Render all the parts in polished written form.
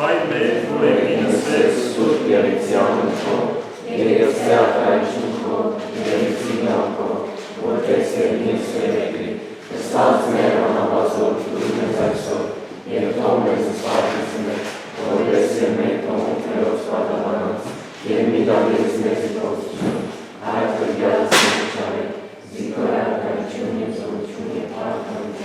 Հայր մեր, որ եկինս ես, Սուրբ երիցյանը քո, և սյախայջն քո, երիցինան քո, որպես երկինս երեկրի, ստած մեր անավազոր դուր մեզ այսօր, և թող մեզ սպարտություններ, որպես և մեր թողունքներով սպատահանած, և մի դավես մեզ իպոսություն, հայր կրգյալս մեզ չարեք, զիկորակայություն և զորություն և արդարություն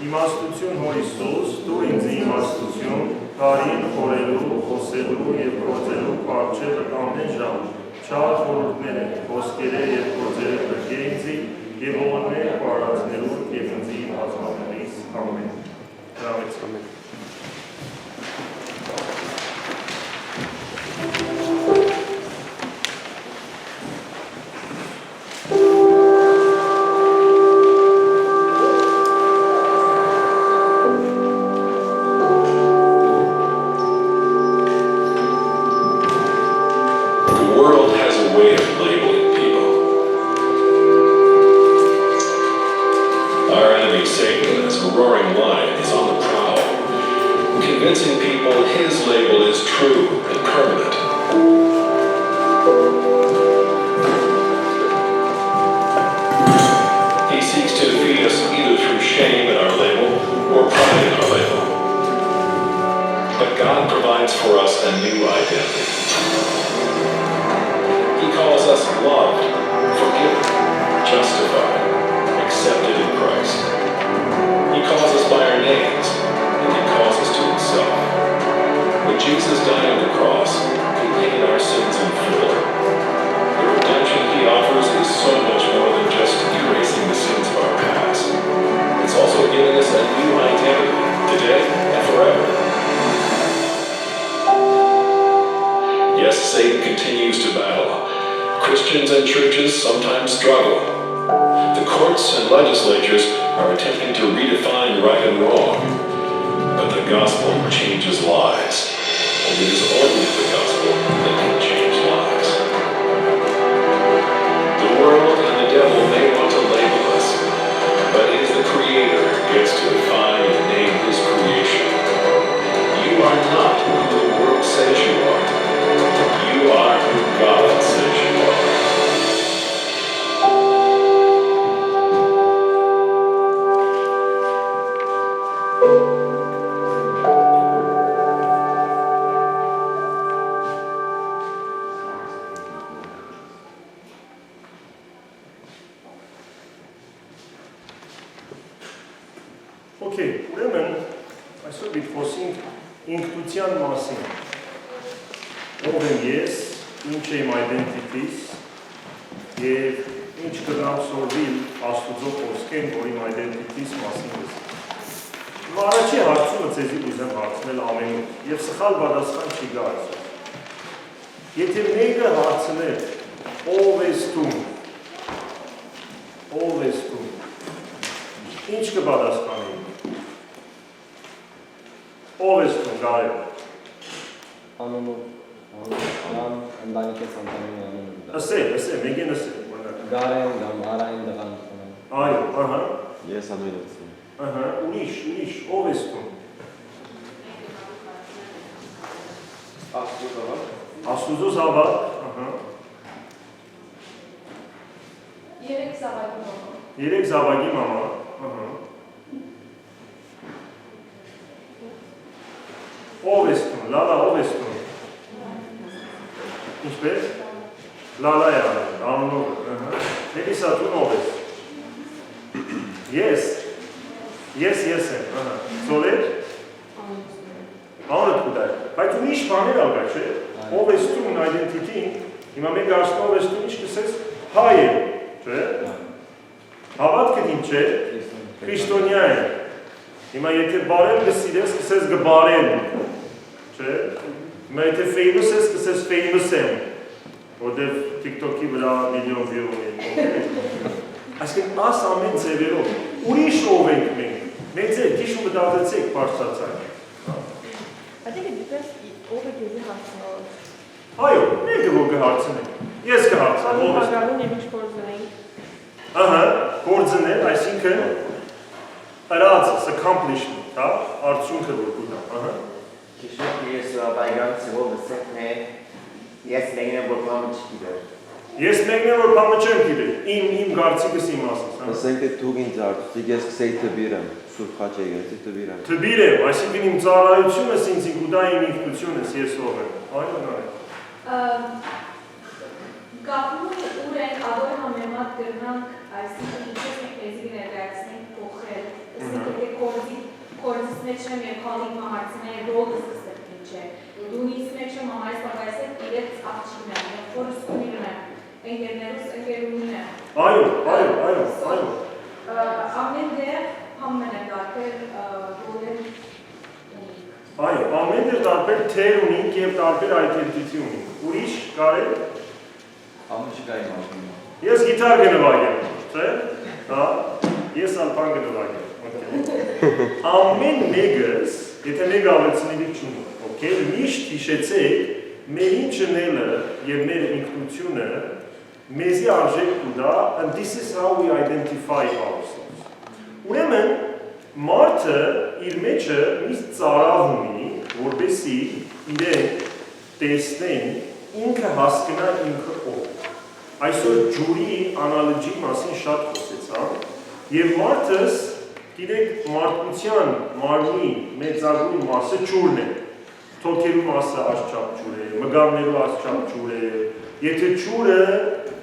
Իմաստություն Հոր Հիսուս, դուր ինձ իմաստություն, կարին խորելու, խոսելու և գործելու պարչել ամեն ժամ, չար խորհուրդները, խոսքերը և գործերը բրգե ինձի և ողորմեր պարածներու և ինձի հազվանելիս ամեն։ Հրավեց ամեն։ Kişi bayram sıvı ne? Yes, neyine bakmam çıkıyor. Ես մեկն եմ որ բանը չեմ գիտի, իմ գարցիկս իմ ասես, հա։ Ասենք թե դուք ինձ արդյոք ես կսեի տբիրեմ, Սուրբ Խաչը եկեցի տբիրեմ։ Տբիր եմ, այսինքն իմ ծառայությունս ինձ գուտա իմ ինքնությունս ես ով եմ, այո նայ։ Գապնում ուր են ադոր համեմատ գրնանք, այսինքն ինչպես ենք մեզի ներկայացնենք փոխել, այսինքն թե կորձից մեջ եմ և խալիք մահարցնել ռոլս կստեղ ինչ է, դու ինձ մեջ եմ ամայս պագայսեք իրեց աղջիկն եմ, որս կունիրն եմ, ընկերներուս ընկերունին եմ։ Այո։ Ամեն դեղ համեն եմ դարբեր ռոլեր ունիք։ Այո, ամեն դեղ դարբեր թեր ունինք և դարբեր այդենտիթի ունինք, ուրիշ կարել։ Ամուշկայի մաշնում։ Ես գիտար գնվագեմ, չէ՞, հա, ես ալպան գնվագեմ, ամեն մեկս, եթե մեկ ավեցնելի չունի, okay, միշտ հիշեցեք, մեր ինքնելը և մեր ինքնությունը մեզի արժեք կուտա, and this is how we identify ourselves։ Ուրեմն, մարդը իր մեջը միշտ ծարավ ունի, որպեսի իրեն տեսնեն, ինքը հասկնա ինքը ով։ Այսօր ջուրի անալոգի մասին շատ խոսեցան, և մարդս, գիտեք, մարդկության մարմնի մեծագույն մասը ջուրն է, թոքերու մասը աշխապ ջուր է, մգավներու աշխապ ջուր է, եթե ջուրը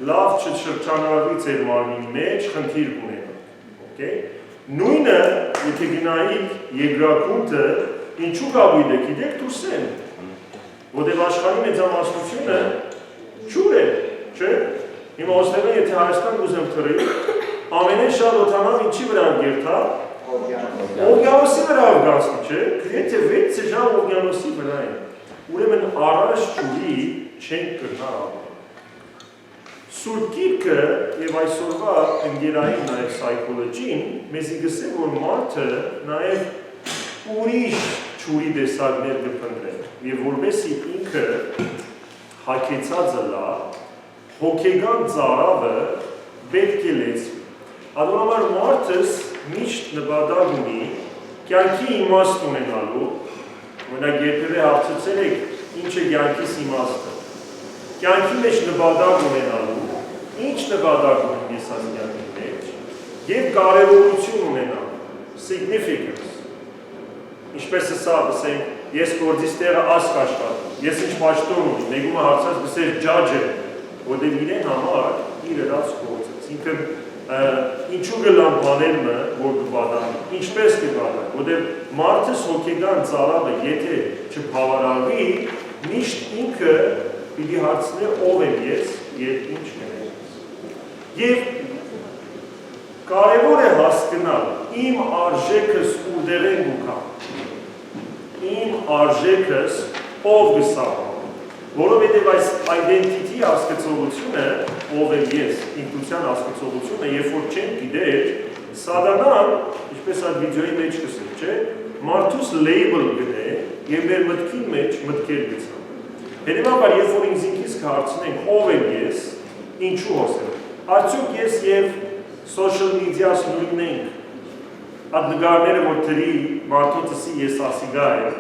լավ չշրջանառվի ձեր մարմնի մեջ, խնդիր կունենա։ Նույնը, եթե գնայիք երկրակունքը, ինչու գաբույդ է, գիտեք դուսեն, որտև աշխարհի մեծամասնությունը ջուր է, չէ՞։ Հիմա ոսնելը, եթե Հայաստան ուզեմ թռի, ամենեն շատ օդանավ ինչի վրավ գերթա, օվյանոսի վրավ գասնի, չէ, եթե 6 ժամ օվյանոսի վրա են, ուրեմն առաջ ջուրի չենք կրնա ապա։ Սուրբ Գիրքը և այսօրվա ընկերային նաև սայքոլոգին մեզի գսե, որ մարդը նաև ուրիշ ջուրի դեսակներ կփնտրել, և որպեսզի ինքը հագեցածը լա, հոգեգան ծարավը պետք է լեցվի։ Ադորամար մարդս միշտ նպատակ ունի կյանքի իմաստ ունենալու, օրինակ երբևէ հարցրել եք ինչ է կյանքիս իմաստը։ Կյանքի մեջ նպատակ ունենալու, ինչ նպատակ ունի ես այս կյանքի մեջ, և կարևորություն ունենալու, significance։ Ինչպես սա, ասենք, ես գործիս տեղը ասկ աշխատում, ես ինչ պաշտոն ունի, մեկումը հարցած բսեր ջաջ է, որտեղ իրեն համար իր երաց գործեց, ինքն ինչու գլան բաներմը, որ կպատանի, ինչպես կպատանի, որտեղ մարդս հոգեգան ծարավը, եթե չբավարարվի, միշտ ինքը պիտի հարցնե ով եմ ես և ինչ եմ ես։ Եվ կարևոր է հասկնալ իմ արժեքս ուդեղ են գուքամ, իմ արժեքս ով գսավա, որովհետև այս identity հասկացողությունը, ով եմ ես, ինքնության հասկացողությունը, երբ որ չենք գիտեր, սատանան, ինչպես այդ վիդեոյի մեջ կսել, չէ, մարդուս label գնե և մեր մտքի մեջ մտքեր գցան։ Հետևաբար, երբ որ ինքնից կհարցնենք ով եմ ես, ինչու հոսել։ Արդյոք ես և social media-ս նույնն ենք, այդ նգարները, որ թրի մարդուցսի ես ասիգա է,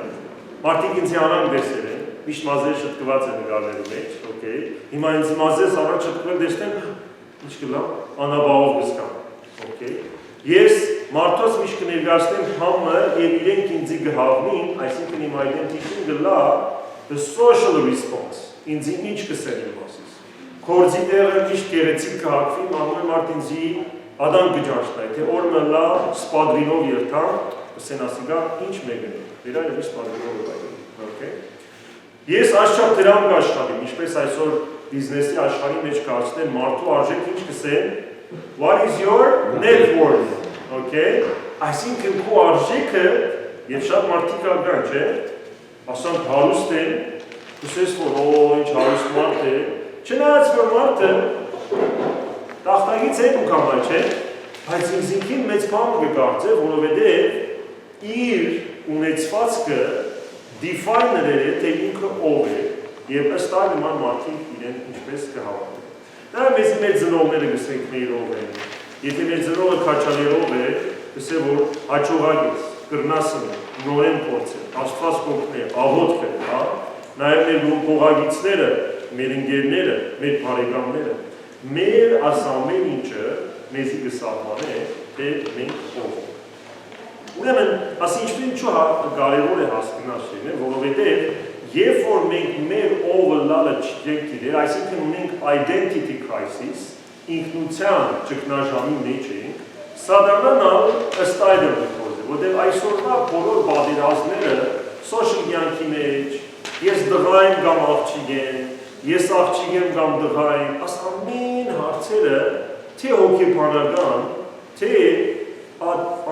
մարդիկ ինձ անանք դեսեր են, միշտ մազերը շտկված է նգարներու մեջ, հիմա ինձ մազես առաջ շտկվել դեսնեմ, ինչ կլա, անաբաղով գսկամ, ես մարդոց միշտ կներգացնեմ համը և իրենք ինձի գհավնին, այսինքն իմ identity-ին գլա the social response, ինձի ինչ կսեն իմ մասիս, կորձի տեղը միշտ կերեցիկ կհակվի, մանուել մարդ ինձի ադան գջանշնայ, թե օրմը լա սպադրինով երթամ, կսեն ասիգա ինչ մեկն է, վերայլ եմ սպադրինով է, ես աշխապ դրամ կաշխատիմ, ինչպես այսօր բիզնեսի աշխարհի մեջ կացնեն մարդու արժեք ինչ կսեն, what is your net worth, այսինքն քո արժեքը, և շատ մարդիկ արգան, չէ, ասանք հարուստ են, կսես որ ինչ հարուստ մարդ է, չնայած որ մարդը տախտագից հետ ու կամայ չէ, բայց ինքին մեծ բան կկարծե, որովհետև իր ունեցվածքը define-ներ է, թե ինքը ով է, և ըստ այլ նման մարդիկ իրեն ինչպես կհավատեն։ Դա մեզ մեր ծնողները գսենք մեր ով են, եթե մեր ծնողը քաչալերով է, գսե որ հաճողակ ես, կրնասն է, նորեն փորձել, Աստված կօգնի, աղոթք է, հա, նաև մեր փողագիցները, մեր ընկերները, մեր բարեկամները, մեր ամեն ինչը մեզի կսահմանե, թե մենք ով ենք։ Ուրեմն, ասի ինչու կարևոր է հասկանալ, որովհետև երբ որ մենք մեր ովը լավը չենք գիտեր, այսինքն ունենք identity crisis, ինքնության ճգնաժամի մեջ ենք, Սատանան ըստ այդը գործի, որտեղ այսօրվա բոլոր պատերազմները social կյանքի մեջ, ես դղա եմ կամ աղջիկ եմ, ես աղջիկ եմ կամ դղա եմ, աս ամեն հարցերը թե հոգեբանական, թե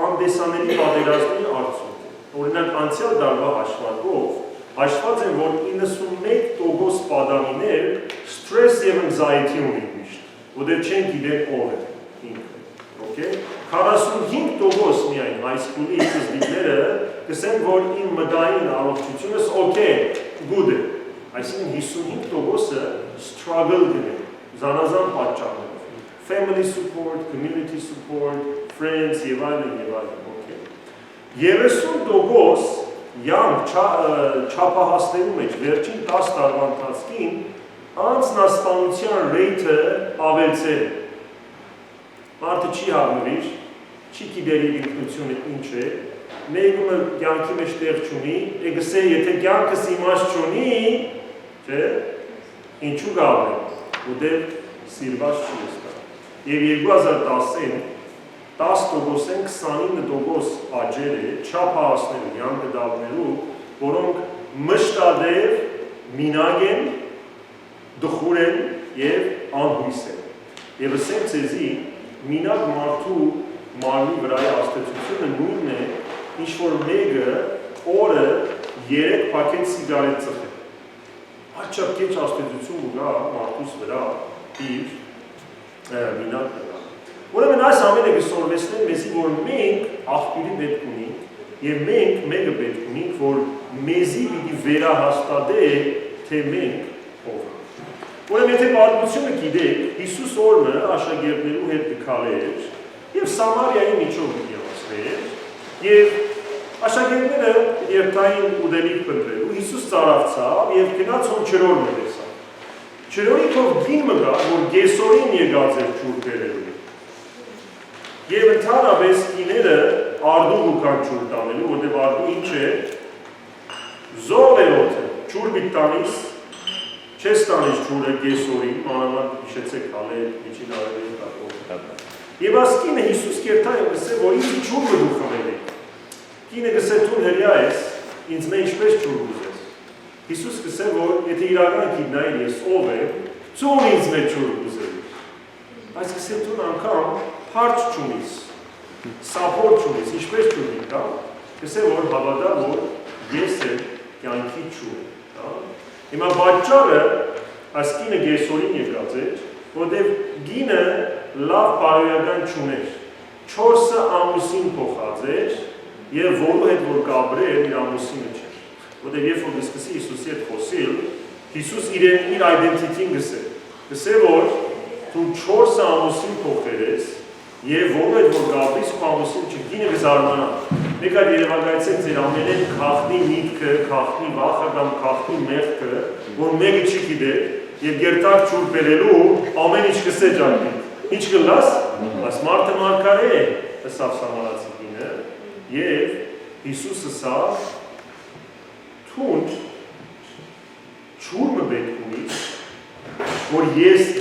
անդեսանելի պատերազմի արդյունք է։ Օրինակ անցյալ տարվա հաշվարկով հաշված են, որ 91% պատանիներ stress և anxiety ունեն միշտ, որտեղ չեն գիտեն ով է ինքը, okay? 45% միայն հայսկուլի սկզբիկները կսեն, որ իմ մտային առողջությունս okay, good է, այսինքն 55%-ը struggle գնեն, զանազան պատճառներով, family support, community support, friends և այլն, okay? 30% Յամ չապահասներու մեջ վերջին 10 տարվա ընթացքին անձնասպանության ռեյթը ավելցել է։ Մարդը չի հարմվիր, չի գիտեր իր ինքնությունը ինչ է, մեկումը կյանքի մեջ տեղ չունի, էգսե եթե կյանքս իմաստ չունի, չէ, ինչու գավ է, ուդև սիրված չի եսկա։ Եվ 2010-ին 10%-ին 29% աճեր է չափահասներու, յանկդավներու, որոնք մշտադև մինագ են, դխուր են և անհույս են։ Եվ ասեմ ձեզի, մինագ մարդու մարմնի վրայի աստեցությունը նույնն է, ինչ-որ մեկը օրը 3 պակետ սիգարետ ծխել։ Աչապ կեչ աստեցություն ուգա մարդուս վրա իր մինագ վրա։ Ուրեմն այս ամենը կսորվեսնեն մեզի, որ մենք աղբյուրի պետք ունենք և մենք մեկը պետք ունենք, որ մեզի պիտի վերահաստատե, թե մենք ով ենք։ Ուրեմն եթե պատմությունը գիտեք, Հիսուս օրը աշակերտներու հետ կքալեր և Սամարիայի միջով կգեղացներ և աշակերտները երթային ուդելիք պնդրելու, Հիսուս ծարավցավ և գնաց հոն չրորն է տեսավ։ Չրորիքով գին մգա, որ գեսորին եկած էր ջուր բերելու։ Եվ ընդհանրապես կիները արդու ուկան ջուր տանելու, որտև արդու ինչ է, զով է ոթը, ջուր բիտ տանիս, չես տանիս ջուրը գեսորին, մանավանդ իշեցեք հալե, միջին արևել տակով։ Եվ աս կինը Հիսուս կերտա և կսե, որ ինձ ջուր մդու խմել եք։ Կինը կսե թուն հրյա ես, ինձ մե ինչպես ջուր ուզես։ Հիսուս կսե, որ եթե իրական գիտնայր ես ով է, ծուն ինձ մե ջուր ուզել։ Այս կսե թուն անգամ հարց չունիս, սապոր չունիս, ինչպես չունի, կսե, որ հավատա, որ ես եմ կյանքի չուն։ Հիմա բաճարը այս կինը գեսորին եկած էր, որտև գինը լավ բարոյական չուներ, 4 ամուսին փոխած էր և որու հետ որ կաբրեր իր ամուսինը չէր, որտև երբ որ կսկսի Հիսուսի հետ խոսիլ, Հիսուս իր identity-ին գսե, որ դու 4 ամուսին փոխեր ես և որու հետ որ կաբրիս ու ամուսին չգինը գզարմանա, մեկ այդ երևակայցեք ձեր ամենեն կախնի միտքը, կախնի վախը կամ կախնի մեղքը, որ մեկը չի գիտեր և գերտակ չուր բերելու ամեն ինչ կսե ճակնի։ Ինչ կլաս, այս մարդը մարկար է, ըսավ սամարացի կինը, և Հիսուս ըսավ, թուն չուրմը պետք ունիս, որ ես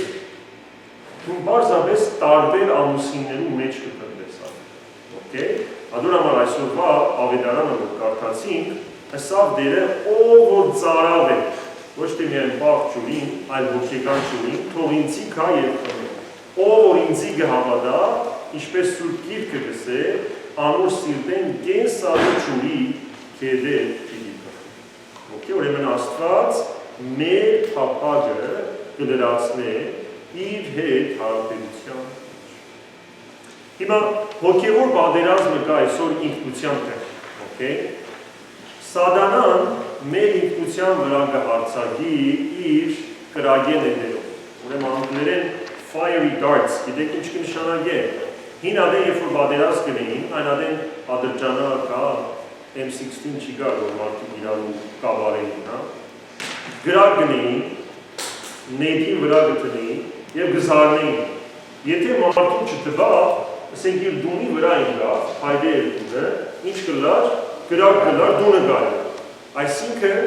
թուն բարձավես տարբեր ամուսիններու մեջ կպրդեսավ։ Ադուր համար այսօրվա ավետարանը որ կարդացինք, ըսավ դերը ով որ ծարավ է, ոչ թե միայն բաղ չուրին, այլ ոգեկան չուրին, թող ինձի կա և խմել։ Ով որ ինձի կհավատա, ինչպես Սուրբ Գիրքը գսե, անոր սիրտեն կենսալի չուրի կեդեր պիտի կխմի։ Ուրեմն Աստված մեր փափագը կլրացնե իր հետ հարաբերության։ Հիմա հոգևոր պատերազմը կա այսօր ինքնության տեղ։ Սատանան մեր ինքնության վրա կհարձակի իր կրագեններով։ Ուրեմն անգլերեն fiery darts, գիտեք ինչ կնշանակե։ Հին ադեն երբ որ պատերազմ կնեին, այն ադեն ադրջանա կա, M16 չի գար, որ մարդիկ իրարու կավարեին, հա։ Գրակ գնեին, նետին վրա գտնեին և գզարնեին։ Եթե մարդուն չտվա, ասենք իր դունի վրա ինգավ, հայդե երկունը, ինչ կլար, գրակ կլար, դունը գայր։ Այսինքն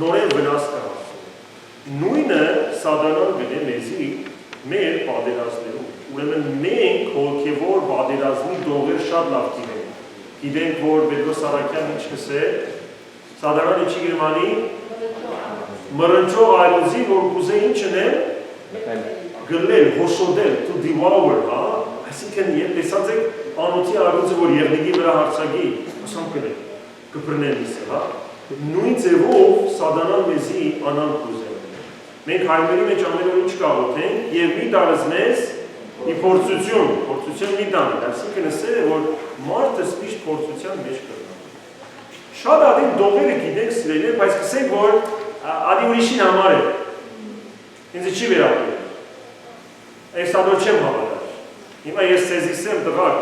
նորեն վնաս կհասում։ Նույնը սատանան գնե մեզի մեր պատերազմներում։ Ուրեմն մենք հոգևոր պատերազմի դողեր շատ լավ գիտենք։ Գիտենք, որ Պետրոս Սարաքյան ինչ կսե, սատանան ինչի գրմանի, մռնչող այլուզի, որ կուզե ինչն է, գլել, հոշոդել, to devour, հա, այսինքն երբ տեսած եք անոթի այլուզը, որ եղնիկի վրա հարցագի, ասամ կլել, կպրնել իսը, հա, նույն ձևով սատանան մեզի անան կուզել։ Մենք հայմերի մեջ ամենօր ինչ կաղոթենք և մի տարыз մեզ ի փորձություն մի տանի, այսինքն ասել է, որ մարդը միշտ փորձության մեջ կգնա։ Շատ ադին դողերը գիտենք սիրելիներ, բայց կսենք, որ ադի ուրիշին համար է, ինձ չի վերապել, այս ադոր չեմ հավատար, հիմա ես սեզ իսեմ տղակ,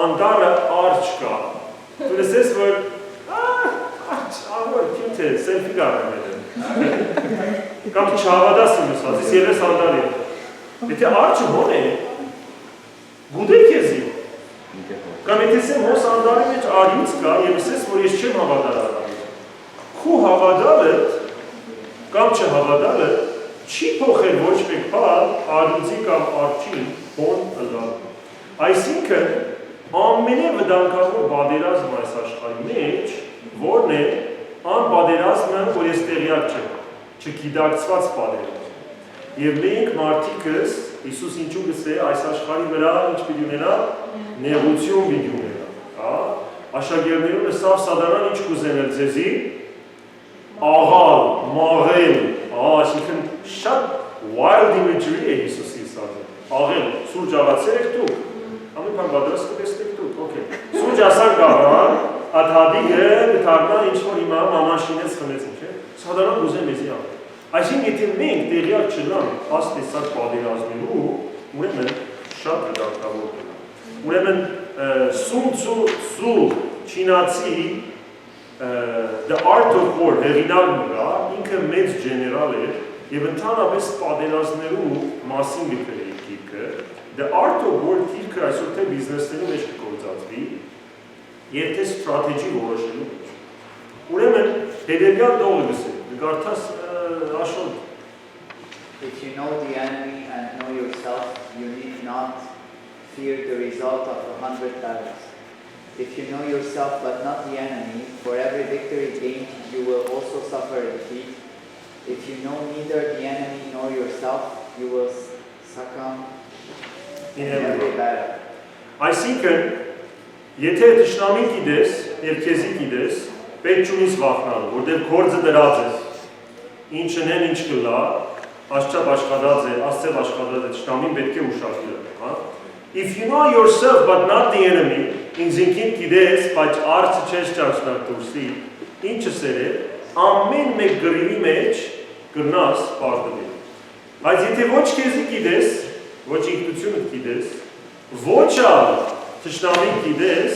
անդարը արջ կա, դու լսես, որ ավոր քյութ է, սելֆի գարնեմ է, կամ չհավատաս եմ ուսած, ես ելես անդար է, եթե արջը հոն է, գուդեք եզի, կամ եթե սեմ հոս անդարի մեջ արյուց կա, և ուսես, որ ես չեմ հավատար ադարի, քու հավատալըտ, կամ չհավատալը, չի փոխել ոչ մեկ բան արյուծի կամ արջին հոն ըլալ։ Այսինքն, ամենավտանգավոր պատերազմը այս աշխարհի մեջ, որն է, ան պատերազմը, որ ես տեղյակ չեմ, չգիտակցված պատերազմ։ Եվ մենք մարդիկս, Հիսուս ինչու գսե, այս աշխարհի վրա ինչ պիտի ունենա, նեղություն պիտի ունենա։ Աշակերտներուն ըսավ սատանան ինչ կուզենել ձեզի, աղալ, մաղել, այսինքն շատ wild imagery է Հիսուսի ասածը։ Աղել, սուրճ աղացել եք դուք, ամեն բան պատրաստ կտեսնեք դուք, օքեյ։ Սուրճ ասան գավան, ադհադիկը դառնա ինչ որ հիմա մաման շինեց խմեց ինչ է։ Սատանան ուզե մեզի անել։ Այսինքն եթե մենք տեղյակ չլանք աստեսակ պատերազմներու, ուրեմն շատ վտանգավոր կլինի։ Ուրեմն Սուն Ցու չինացի The Art of War հեղինակն կա, ինքը մեծ ջեներալ էր եւ ընդհանրապես պատերազմներու մասին գրել է գիրքը։ The Art of War գիրքը այսօր թե բիզնեսներում մեջ կգործածվի եւ թե ստրատեգի որոշելու մեջ։ Ուրեմն հետեւյալ դողը գսե, գարտաս աշոտ։ If you know the enemy and know yourself, you need not fear the result of 100 battles. If you know yourself but not the enemy, for every victory gained, you will also suffer a defeat. If you know neither the enemy nor yourself, you will succumb in every battle. Այսինքն, եթե տշնամին գիտես եւ քեզի գիտես, պետք չունիս վախնալ, որտեղ գործը դրած է։ Ինչն են ինչ կլա, Աստված աշխատած է, Աստծո աշխատած է, տշնամին պետք է ուշադրի, հա։ If you know yourself but not the enemy, ինձին գիտես, բայց արծը չես ճաշնալ դուրսի, ինչը սեր է, ամեն մեկ գրիվի մեջ կրնաս պարտվել։ Բայց եթե ոչ քեզի գիտես, ոչ ինքնությունը գիտես, ոչ ալ տշնամին գիտես,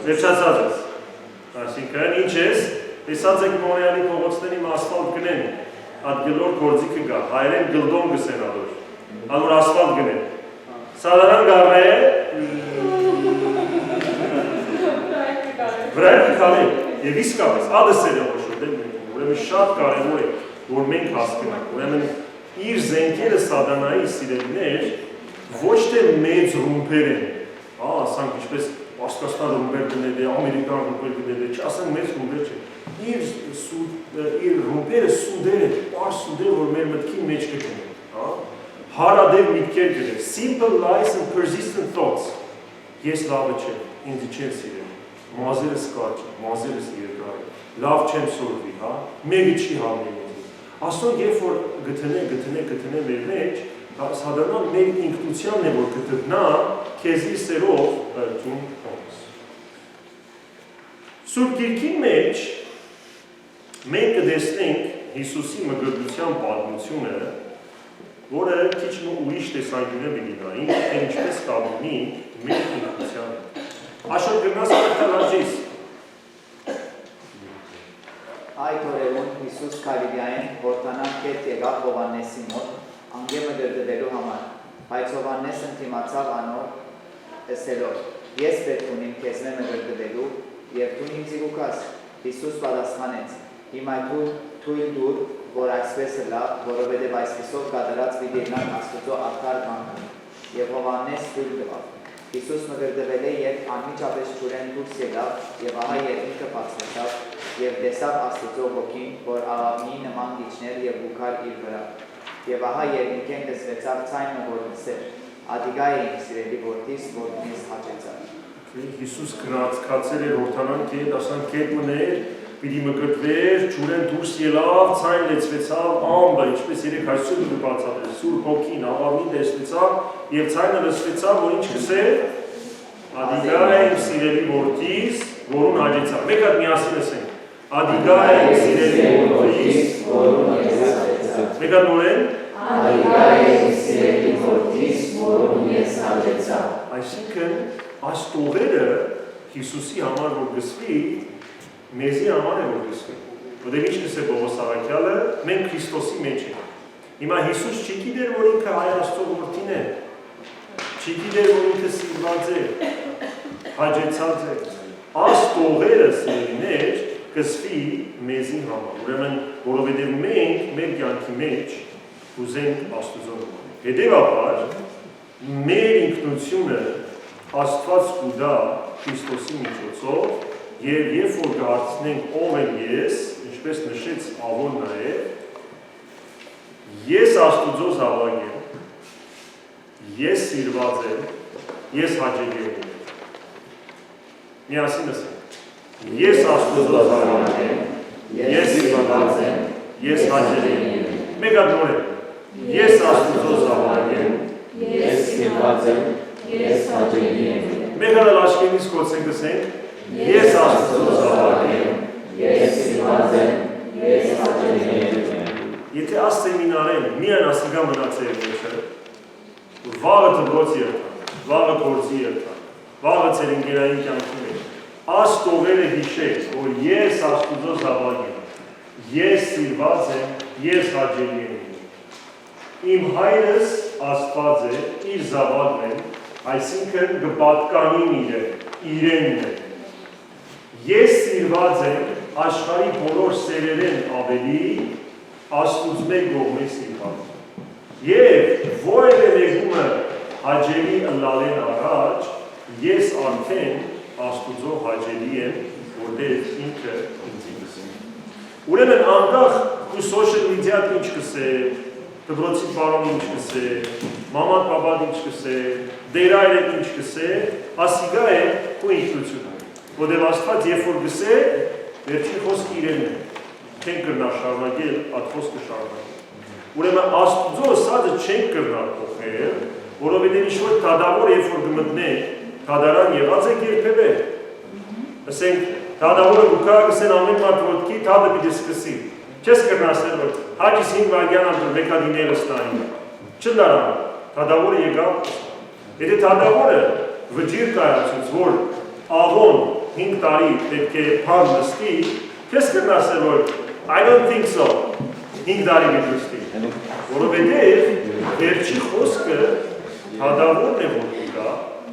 վերջացած ես։ Այսինքն ինչ ես, տեսած եք Մոնրեալի փողոցների ասֆալտ գնեն, այդ գլոր գործիքը գա, հայերեն գլդոն գսեն ադոր, անոր ասֆալտ գնեն։ Սատանան գարն է, վրայր կքալեն, և իսկապես, ադսեր է հոշորդել մենք, ուրեմն շատ կարևոր է, որ մենք հասկնանք, ուրեմն իր զենքերը սատանայի սիրելիներ, ոչ թե մեծ ռումպեր են, ասանք ինչպես Պասկաստան ռումպեր գնել է, ամերիկան ռումպեր գնել է, չասանք մեծ ռումպեր չէ, իր ռումպերը սուդեր է, պար սուդեր, որ մեր մտքի մեջ կգնեն, հարադև միտքեր գնել, simple lies and persistent thoughts, ես լավը չեմ, ինձ չեմ սիրել, մազերս կարճ, մազերս երկար, լավ չեմ սորվի, մեկը չի հավնել ինձ, ասոն երբ որ գտնե մեր մեջ, սատանան մեր ինքնությանն է, որ կտրտնա քեզի սերով ըրջուն հոնս։ Սուրբ Գիրքի մեջ մենք կտեսնենք Հիսուսի մգրտության պատմությունը, որը քիչ ուրիշ տեսանկյունը միլինային, թե ինչպես կապ ունի մեր ինքնությանը։ Աշոտ գնաս կրտալաջիս, Հիսուս Քարիլիային հորտանան կետ եղավ Հովաննեսի մոտ անգեմը դրդվելու համար, բայց Հովաննեսը ընդդիմացավ անոր ասելով. Ես պետք ունիմ քեզ մեմը դրդվելու եւ դու ինձ ուղղաս։ Հիսուս պատասխանեց. Հիմա թույլ դուր, որ այսպես լա, որովհետև այսպիսով կատարած պիտի լինեն Աստծո արդար բանքը։ Եվ Հովաննես թույլ տվավ։ Հիսուս մգրդվել է եւ անմիջապես ջուրեն դուրս եկավ եւ ահա երկինքը բացվեցավ եւ տեսավ Աստծո ոգին, որ աղավնի նման դիչներ եւ բուքար իր վրա։ Եվ ահա երկինքեն լսվեցավ ցայնը, որ լսեր. Ադիգա է իմ սիրելի որդիս, որ ինձ հաճեցավ։ Հիսուս գնացքացել էր հորթանան կետ, ասան կետ մներ, պիտի մգրդվեր, ջուրեն դուրս ելավ, ցայն լեցվեցավ, ամբը, ինչպես երեք այսօր դու բացատրես, Սուրբ Հոգին աղավնին տեսվեցավ եւ ցայնը լսվեցավ, որ ինչ կսեր, Ադիգա է իմ սիրելի որդիս, որուն հաճեցավ։ Մեկ հատ միասին ասենք. Ադիգա է իմ սիրելի որդիս, որուն հաճեցավ։ Մեկ հատ նորեն. Ադիգա է իմ սիրելի որդիս, որուն ես հաճեցավ։ Այսինքն այս տողերը Հիսուսի համար որ գսվի, մեզի համար է որ գսվի։ Որտեղ ինչ կսե Պողոս Առաքյալը, մենք Քրիստոսի մեջ ենք։ Հիմա Հիսուս չի գիտեր, որ ինքը Հայ Աստծո որդին է։ Չի գիտեր, որ ինքը սիրված է, հաճեցած է։ Այս տողերը սիրելիներ գսվի մեզի համար։ Ուրեմն, որովհետև մենք մեր կյանքի մեջ ուզենք Աստծո նման։ Հետևաբար, մեր ինքնությունը Աստված կուտա Քրիստոսի միջոցով եւ երբ որ դարձնենք ով եմ ես, ինչպես նշեց Աղոն նաեւ, ես Աստուծո զավակ եմ, ես սիրված եմ, ես հաճելի եմ։ Միասին ասենք. Ես Աստուծո զավակ եմ, ես սիրված եմ, ես հաճելի եմ։ Մեկ հատ նորեն. ես Աստուծո զավակ եմ, ես սիրված եմ, ես հաճելի եմ։ Մեկ հատ աշկենից կոչենք ասենք. ես Աստծո զավակ եմ, ես սիրված եմ, ես հաճելի եմ։ Եթե այս սեմինարեն միայն ասիգա մնացել մեջը, վաղը դպրոց երթան, վաղը գործի երթան, վաղը ծեր ընկերային կյանքի մեջ, այս տողերը հիշեք, որ ես Աստուծո զավակ եմ, ես սիրված եմ, ես հաճելի եմ։ Իմ հայրս Աստված է, իր զավակն է, այսինքն կպատկանին իրենն է։ Ես սիրված եմ աշխարհի բոլոր սերերեն ավելի Աստուծո մեկ կողմի սիրված։ Եվ որևէ մեկումը հաճելի ըլլալեն առաջ, ես արդեն Աստուծո հաճելի եմ, որտեղ ինքը ինձ է։ Ուրեմն անկախ ու սոշիալ մեդիան ինչ կսե, դպրոցի պարոնը ինչ կսե, մաման պապան ինչ կսե, դերայրը ինչ կսե, ասիգա է ու ինքնությունը։ Որտեղ Աստված երբ որ գսե, վերջին խոսքը իրենն է։ Չենք կրնա շարունակել, այդ խոսքը շարունակել։ Ուրեմն Աստծո սածը չենք կրնա փոխել, որովհետև ինչ-որ դադավոր երբ որ գմտնենք, դադարան եղած եք երբևէ։ Ասենք, դադավորը գուկա գսեն ամեն մարդ ոտքի, դադը պիտի սկսի։ Չես կրնա ասել, որ հաճիս 5 վայրկյան ամտր մեկ հատ իները ստային։ Չդարան, դադավորը եկավ։ Եթե դադավորը վճիր կայացուց, որ աղոն 5 տարի պետք է փան նստի, չես կրնա ասել, որ I don't think so, 5 տարի գետուստի, որովհետև վերջի խոսքը հադավորն է, որ կա,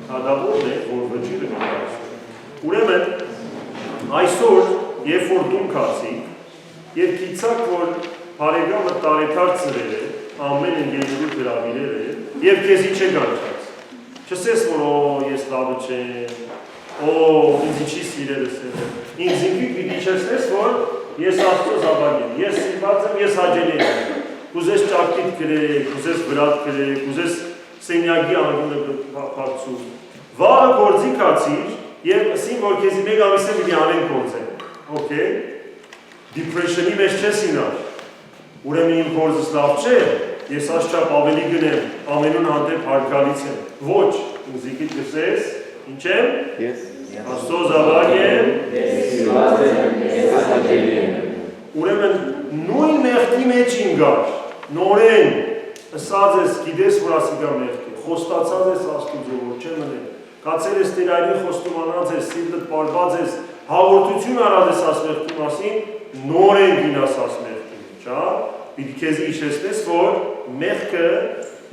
հադավորն է, որ վճիրը կայացում։ Ուրեմն, այսօր, երբ որ դում կացիկ, և կիցակ, որ հարեգամը տարետար ծրել է, ամեն ընգեներու գրավիրել է, և կեզի չէ գանչած։ Չսես, որ ես լավը չեմ, ինձի չի սիրելս է, ինձ ինքի պիտի չսես, որ ես Աստծո զավակ եմ, ես սիրված եմ, ես հաճելի եմ, կուզես ճակտիտ գրեք, կուզես վրատ գրեք, կուզես սենյագի անգունը պարծու, վաղը գործի կացիր, և ասին, որ կեզի մեկ ամիս է պիտի անեն գործեն, okay? Depression-ի մեջ չես ինար, ուրեմն իմ գործս լավ չէ, ես աշխապ ավելի գնեմ, ամենուն հանդեպ հարգալից եմ, ոչ, ինձիկիտ գսես, ինչ եմ? Աստծո զավակ եմ, ես հաճելի եմ։ Ուրեմն նույն մեղքի մեջ ինգար, նորեն ըսած ես, գիտես, որ ասիգա մեղք է, խոստացած ես Աստուծո, որ չեմ մնել, կացել ես տերայրին խոստումանած ես, սիրտդ պարված ես, հաղորդություն արած ես աս մեղքի մասին, նորեն գինաս աս մեղք։ Չա, պիտի քեզ իջեցնես, որ մեղքը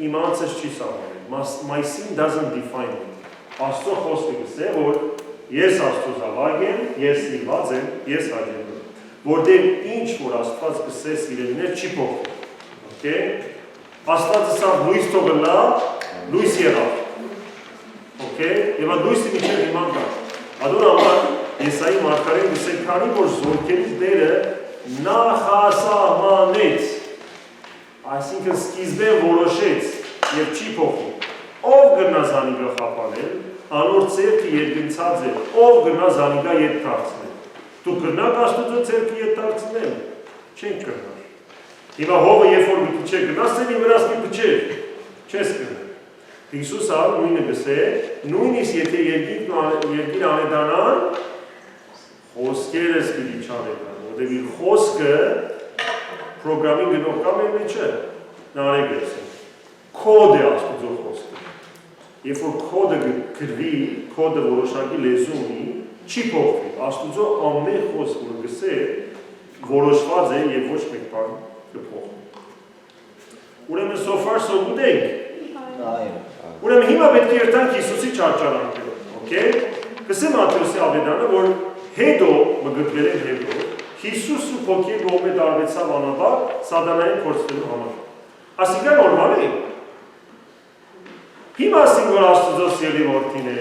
իմ անձս չի սահմանում։ My sin doesn't define me։ Աստծո խոսքը գսե, որ ես Աստծո զավակ եմ, ես սիրված եմ, ես հաջող եմ։ Որտեղ ինչ որ Աստված գսե սիրելիներ չի փոխվում։ Okay։ Աստվածը սա լույս թողնա, լույս եղավ։ Okay։ Եվ այդ լույսը միջև իման կա։ Adon համար Եսայի մարգարեն գսե, քանի որ զորքերի Տերը նախասահմանեց, այսինքն սկիզբեն որոշեց եւ չի փոխվում։ Ով գնա զանիգա խափանել, անոր ցերկը երկինցած է, ով գնա զանիգա ետ դարձնել։ Դու գնաք Աստծո ցերկը ետ դարձնել, չենք գնար։ Հիմա հողը երբ որ մի փչե գնաս, ցենի վրաս մի փչե, չես գնա։ Հիսուսը նույնը գսե, նույնիսկ եթե երկիր անեդանան, խոսքերս պիտի չանեդան, որտեղ իր խոսքը պրոգրամի գնող կամ է մեջը, նարեկ գսե։ Կոդ է Աստծո խոսքը։ Երբ որ կոդը գրվի, կոդը որոշակի լեզու ունի, չի փոխվի։ Աստծո ամեն խոսք, որ գսե, որոշված է եւ ոչ մեկ բան կփոխվի։ Ուրեմն so far so good ենք։ Ուրեմն հիմա պետք է երթանք Հիսուսի ճանաչանքներով, okay։ Գսեմ Մատթեոսի ավետարանը, որ հետո մգրտվել են հետո Հիսուսը փոքր գոմե դարվեցավ անաբար սատանային փորձելու համար։ Ասիկա նորմալ է։ Հիմա ասին որ Աստծո սիրելի որդին է։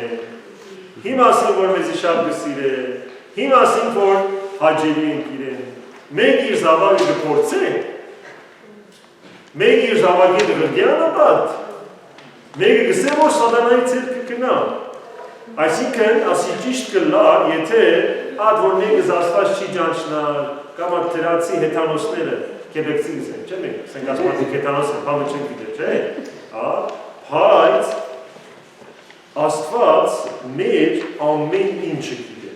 Հիմա ասին որ մեզի շատ գսիր է։ Հիմա ասին որ հաջելի ենք իրեն։ Մենք իր զավակը կփորձենք։ Մենք իր զավակը դգյանաբադ։ Մեկը գսե որ սատանայի ցերկը կնա։ Այսինքն, ասի ճիշտ կլա, եթե ад որ մեկը Աստված չի ճանչնալ, կամ այդ դրացի հեթանոսները, կեբեկցի գսեն, չէ՞ մենք, ասենք ասմատիկ հեթանոսը, բանը չենք գիտեր, չէ՞։ Բայց Աստված մեր ամեն ինչը գիտե։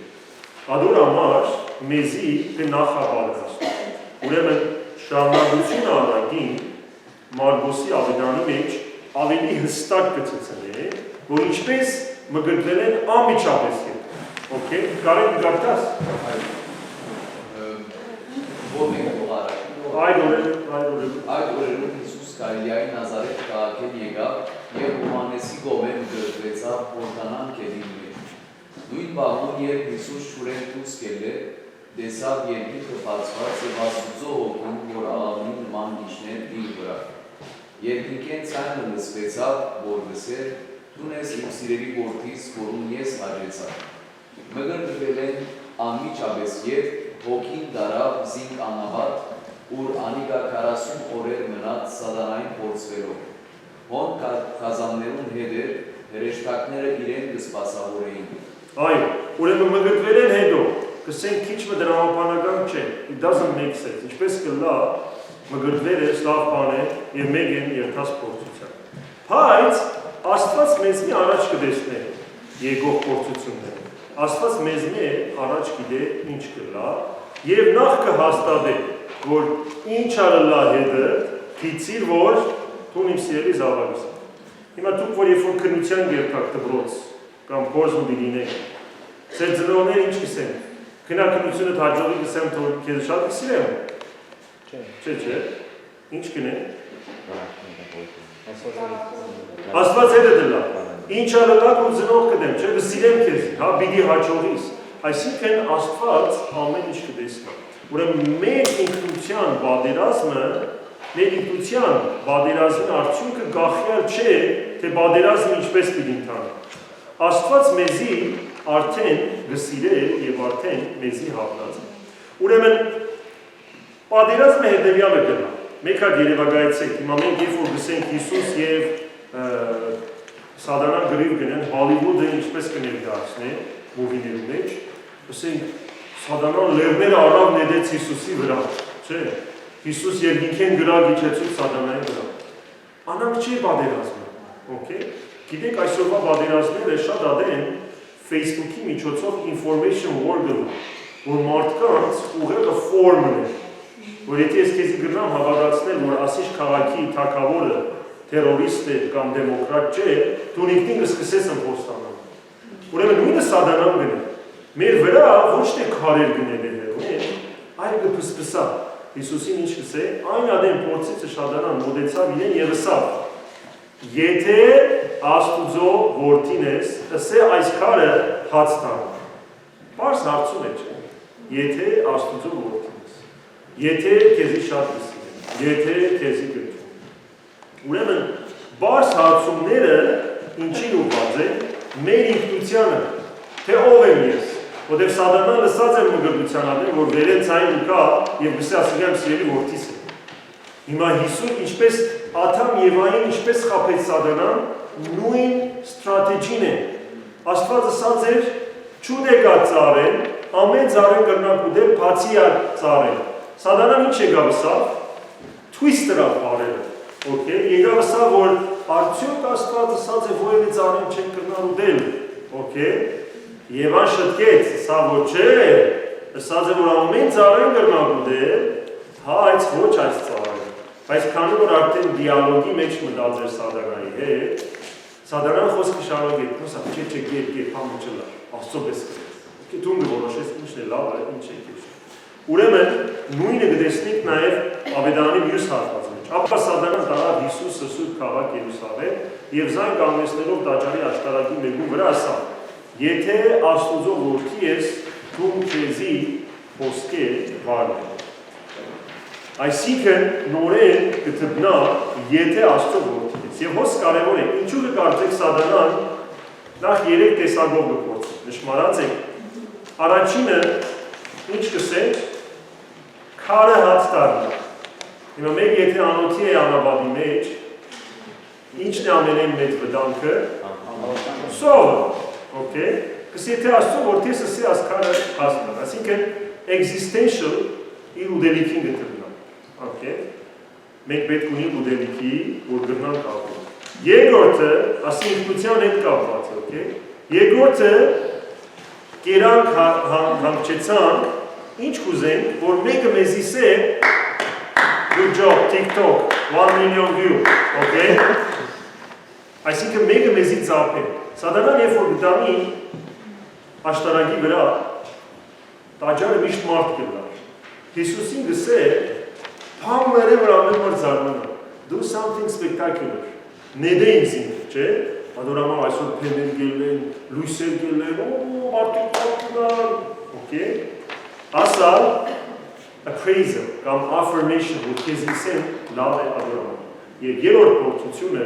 Ադոր համար մեզի կնախաբարվի։ Ուրեմն շարունակությունը առագին Մարգոսի ավետարանի մեջ ավելի հստակ կցցնե, որ ինչպես մգրտվել են անմիջապես հետ։ Okay, կարեք գարտաս։ Ո՞րն ուղարը։ Այդ օրերում Հիսուս Գալիլեայի Նազարեթ քաղաքին եկավ եւ Հովհաննեսի կողմեն գրկվեցավ Հորդանան քերին մեջ։ Նույն բանուն երբ Հիսուս շուրեն դուրս եկել, տեսավ երկինքը բացված եւ Աստծո հոգին, որ աղավնի նման գիշներ իր վրա։ Երկինքեն ցայնը լսվեցավ, որ գսեր, դու ես իմ սիրելի որդիս, որում ես հաջեցա։ Մգրտվել են անմիջապես եւ հոգին դարավ զինք անավատ, ուր անիկա 40 օրեր մնաց սատանային փորձվելով։ Հոն կազաններուն հետ էր, հրեշտակները իրեն կսպասավորեին։ Այո, ուրեմն մգրտվել են հետո, կսենք քիչ մը դրամապանական չէ, it doesn't make sense, ինչպես կլա մգրտվել է, լավ բան է եւ մեկ են երթաց փորձության։ Բայց Աստված մեզ մի առաջ կդեսնե եկող փորձությունները։ Աստված մեզ մի առաջ գիտե ինչ կլա եւ նախ կհաստատե, որ ինչ արելա հետը, գիտիր որ դու իմ սիրելի զավակս ես։ Հիմա դուք որ երբ որ քննության երթաք դպրոց կամ փորձ ունի լինեք, ձեր ծնողները ինչ կսեն։ Քննությունը հաջողի կսեմ, որ քեզ շատ կսիրեմ։ Չէ, ինչ կնեն։ Աստված հետ է դլա, ինչ արելակ ու ծնող կդեմ, չէ, կսիրեմ քեզ, հա, բիդի հաջողիս, այսինքն Աստված ամեն ինչ կտեսնա, ուրեմն մեր ինքնության բادرազմի արդյունքը գախյալ չէ, թե բادرազմը ինչպես պիտի ընթանի, Աստված մեզի արդեն գսիրե և արդեն մեզի հավնած է, ուրեմն բادرազմը հետևյալը գնա, մեկ հատ երևակայեցեք, հիմա մենք երբ որ գսենք Հիսուս և սատանան գրիվ գնեն, Հոլիվուդը ինչպես կներկայացնի մուվիներու մեջ, ասենք սատանան լեռները առավ նետեց Հիսուսի վրա, չէ, Հիսուս երկինքեն գրավ իջեցուց սատանայի վրա, անանք չի բادرազմը, okay, գիտեք այսօրվա բادرազմները շատ ադեն Facebook-ի միջոցով information war-ը, որ մարդկանց ուղեղը ֆորմն է, որ եթե ես քեզի գրնամ հավատացնել, որ ասիշ քաղաքի թագավորը terrorist է կամ դեմոկրատ չէ, դու ինքնին կսկսես ըմբոստանալ։ Ուրեմն նույնը սատանան գնե։ Մեր վրա ոչ թե քարեր գնել է հերոին, այլ կփսփսա։ Հիսուսին ինչ կսե, այն ադեն փորձիցը շադանան մոտեցավ իրեն եւ ասավ. Եթե Աստուծո որդին ես, ասե այս քարը հաց տան։ Պարզ հարցում է չէ։ Եթե Աստուծո որդին ես, եթե քեզի շատ լսի, եթե քեզի գրում։ Ուրեմն բարձ հարցումները ինչին ուղղված են մեր ինքնությանը, թե ով եմ ես, որտեղ Սատանան լսած է մգրտության ադեն, որ վերենցային ու կա եւ գսե ասիգամ սիրելի որդիս է։ Հիմա Հիսուս ինչպես Ադամ Եվային ինչպես խաբեց Սատանան, նույն ստրատեգին է։ Աստված ասած էր չուդեկա ծառեն, ամեն ծառեն կրնակ ուդել բացի ծառեն։ Սատանան ինչ եկավ ասավ, թվիստրա բարերը։ Okay, եկավ ասավ, որ արդյոք Աստված ասած է որևէ ծառեն չեն կրնալ ուդել։ Okay, Եվան շտկեց, ասա որ չէ, ասած է որ ամեն ծառեն կրնակ ուդել, հա այս ոչ այս ծառը։ Բայց քանի որ արդեն դիալոգի մեջ մտած էր Սատանայի հետ, Սատանան խոսքը շարունակեց, ասա չէ, գեր, համը չլա, Աստծո պես կրես։ Դու որոշես ինչն է լավ, ինչ է քեզ։ Ուրեմն նույնը գտեսնենք նաև Ավետարանի մյուս հատվածում։ Ապա Սատանան տարավ Հիսուսը Սուրբ քաղաք Երուսաղեմ եւ զայն կանգնեցնելով տաճարի աշտարակի մեկում վրա ասավ. Եթե Աստուծո որդի ես, դու քեզի խոսքե վարի։ Այսինքն նորեն կթտնա, եթե Աստծո որդի ես։ Եվ հոս կարևոր է, ինչու կկարծեք Սատանան նախ 3 տեսակով կփորձի։ Նշմարած եք։ Առաջինը ինչ կսենք, քարը հաց տառնա։ Հիմա մեկ եթե անոթի է անաբադի մեջ, ինչն է ամենեն մեծ վտանգը։ Սովը, okay։ Կս եթե Աստծո որդի ես ասի ասքարը հաց տառնա։ Այսինքն existential իր ուդելիքին գտնա։ Okay։ Մենք պետք ունի ուդելիքի, որ գտնանք ապրում։ Երկրորդը, ասի ինքնության հետ կապված է, okay։ Երկրորդը կերանք հանգչեցանք, ինչ կուզենք, որ մեկը մեզիս է, good job, TikTok, 1 million view, okay։ Այսինքն մեկը մեզի ծապ է։ Սատանան երբ որ գտանի աշտարակի վրա, տաճարը միշտ մարդ կլար։ Հիսուսին գսե, փամները վրա մր զարմանա, do something spectacular, նեդե ինձին, չէ, Adorama այսօր փենել գելեն, լույսեր գելեն, մարդիկ կան, okay։ Ասալ, appraisal կամ affirmation, որ քեզ իսեն լավ է adorama։ Եվ երրորդ փորձությունը,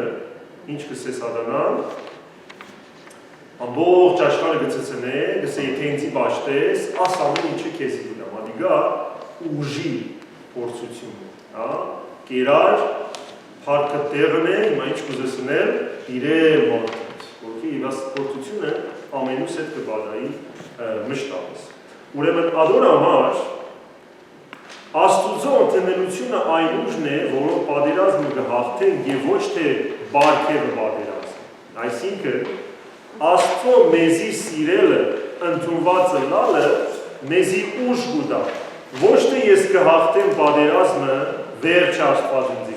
ինչ կսե Սատանան, ամբողջ աշխարհը գծեցնե, գսե եթե ինձի պաշտես, աս ամեն ինչը քեզի գիտամ, ադիգա ուժի փորձություն, հա, կերար, Փառքը տեղն է, հիմա ինչ կուզեսնել, իրել մարդից, որքի իվաս փորձությունը ամենուս հետ կբադայի մշտապես։ Ուրեմն adorամար, Աստուծո ընդունելությունը այն ուժն է, որով պատերազմը կհաղթեն եւ ոչ թե բարգեւը պատերազմ։ Այսինքն, Աստծո մեզի սիրելը, ընդունվածը լալը մեզի ուժ կուտա։ Ոչ թե ես կհաղթեմ պատերազմը, վերջ Աստված ինձ